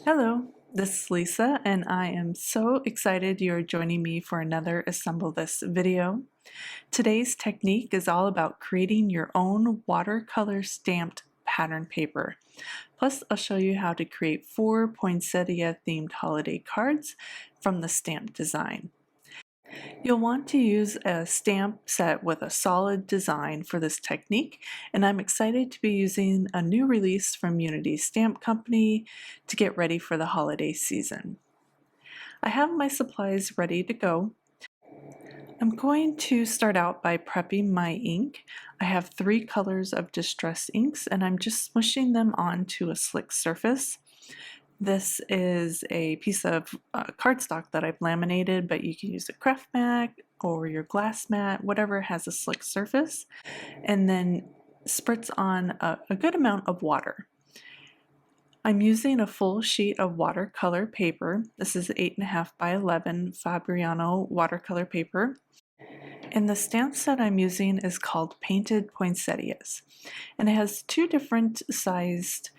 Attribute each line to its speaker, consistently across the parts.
Speaker 1: Hello, this is Lisa, and I am so excited you're joining me for another Assemble This video. Today's technique is all about creating your own watercolor stamped pattern paper. Plus, I'll show you how to create 4 poinsettia themed holiday cards from the stamp design. You'll want to use a stamp set with a solid design for this technique, and I'm excited to be using a new release from Unitiy Stamp Company to get ready for the holiday season. I have my supplies ready to go. I'm going to start out by prepping my ink. I have 3 colors of distress inks, and I'm just smushing them onto a slick surface. This is a piece of cardstock that I've laminated, but you can use a craft mat or your glass mat, whatever has a slick surface, and then spritz on a good amount of water. I'm using a full sheet of watercolor paper. This is 8.5 by 11 Fabriano watercolor paper. And the stamp set I'm using is called Painted Poinsettias. And it has 2 different sized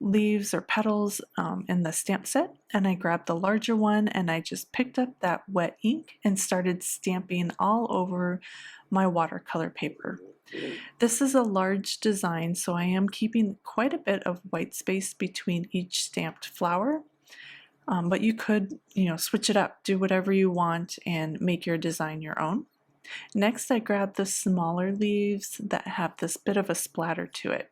Speaker 1: leaves or petals in the stamp set, and I grabbed the larger one and I just picked up that wet ink and started stamping all over my watercolor paper. This is a large design, so I am keeping quite a bit of white space between each stamped flower, but you could, switch it up, do whatever you want and make your design your own. Next, I grabbed the smaller leaves that have this bit of a splatter to it.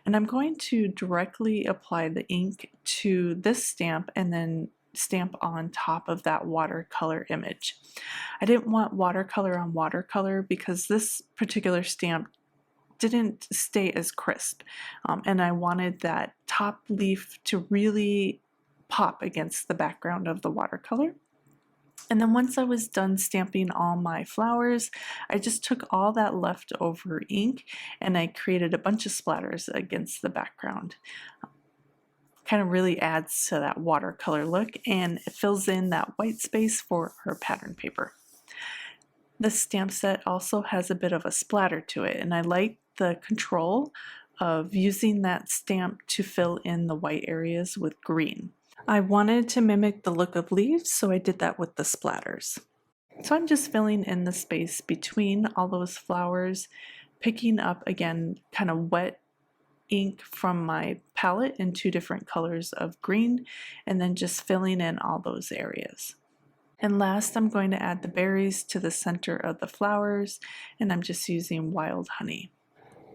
Speaker 1: And I'm going to directly apply the ink to this stamp and then stamp on top of that watercolor image. I didn't want watercolor on watercolor because this particular stamp didn't stay as crisp. And I wanted that top leaf to really pop against the background of the watercolor. And then once I was done stamping all my flowers, I just took all that leftover ink and I created a bunch of splatters against the background. Kind of really adds to that watercolor look, and it fills in that white space for our pattern paper. This stamp set also has a bit of a splatter to it, and I like the control of using that stamp to fill in the white areas with green. I wanted to mimic the look of leaves, so I did that with the splatters. So I'm just filling in the space between all those flowers, picking up again kind of wet ink from my palette in 2 different colors of green, and then just filling in all those areas. And last, I'm going to add the berries to the center of the flowers, and I'm just using wild honey.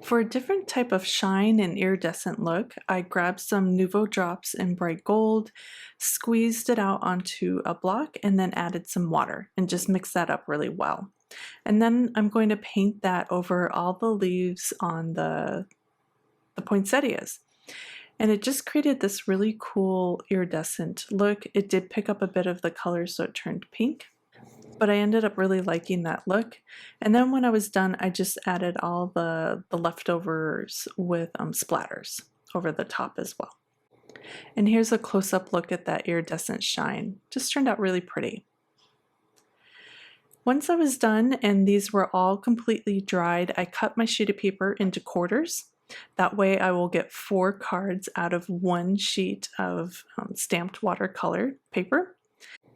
Speaker 1: For a different type of shine and iridescent look, I grabbed some Nouveau drops in bright gold, squeezed it out onto a block, and then added some water and just mixed that up really well. And then I'm going to paint that over all the leaves on the poinsettias. And it just created this really cool iridescent look. It did pick up a bit of the color, so it turned pink, but I ended up really liking that look. And then when I was done, I just added all the leftovers with splatters over the top as well. And here's a close-up look at that iridescent shine. Just turned out really pretty. Once I was done and these were all completely dried, I cut my sheet of paper into quarters. That way I will get 4 cards out of 1 sheet of stamped watercolor paper.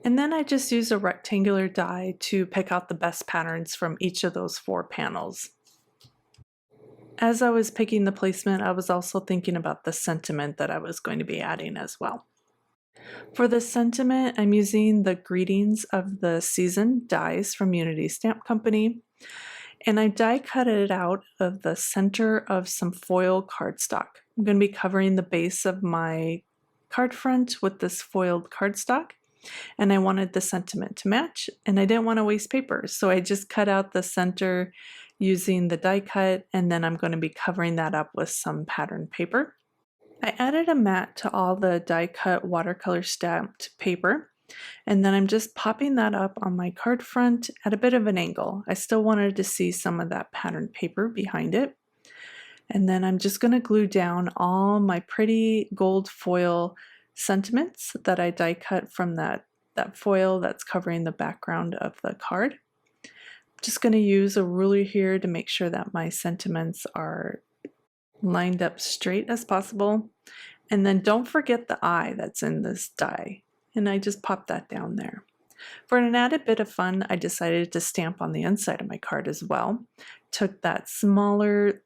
Speaker 1: And then I just use a rectangular die to pick out the best patterns from each of those 4 panels. As I was picking the placement, I was also thinking about the sentiment that I was going to be adding as well. For the sentiment, I'm using the Greetings of the Season dies from Unitiy Stamp Company, and I die cut it out of the center of some foil cardstock. I'm going to be covering the base of my card front with this foiled cardstock. And I wanted the sentiment to match, and I didn't want to waste paper, so I just cut out the center using the die cut, and then I'm going to be covering that up with some pattern paper. I added a mat to all the die cut watercolor stamped paper, and then I'm just popping that up on my card front at a bit of an angle. I still wanted to see some of that pattern paper behind it. And then I'm just going to glue down all my pretty gold foil sentiments that I die cut from that foil that's covering the background of the card. I'm just going to use a ruler here to make sure that my sentiments are lined up straight as possible, And then don't forget the eye that's in this die. And I just popped that down there. For an added bit of fun, I decided to stamp on the inside of my card as well. Took that smaller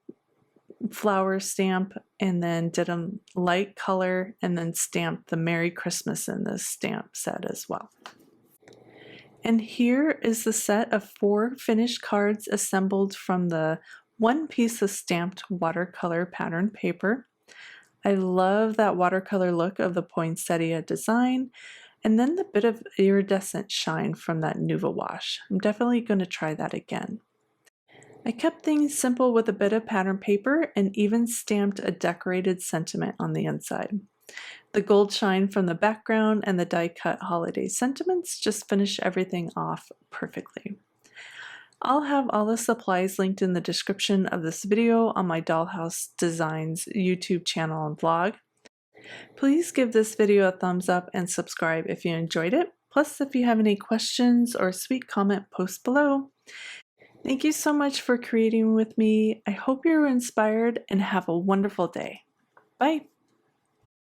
Speaker 1: flower stamp and then did a light color and then stamped the Merry Christmas in this stamp set as well. And here is the set of 4 finished cards assembled from the one piece of stamped watercolor pattern paper. I love that watercolor look of the poinsettia design, and then the bit of iridescent shine from that Nuva wash. I'm definitely going to try that again. I kept things simple with a bit of pattern paper and even stamped a decorated sentiment on the inside. The gold shine from the background and the die-cut holiday sentiments just finish everything off perfectly. I'll have all the supplies linked in the description of this video on my Dollhouse Designs YouTube channel and blog. Please give this video a thumbs up and subscribe if you enjoyed it. Plus, if you have any questions or sweet comment, post below. Thank you so much for creating with me. I hope you're inspired and have a wonderful day. Bye.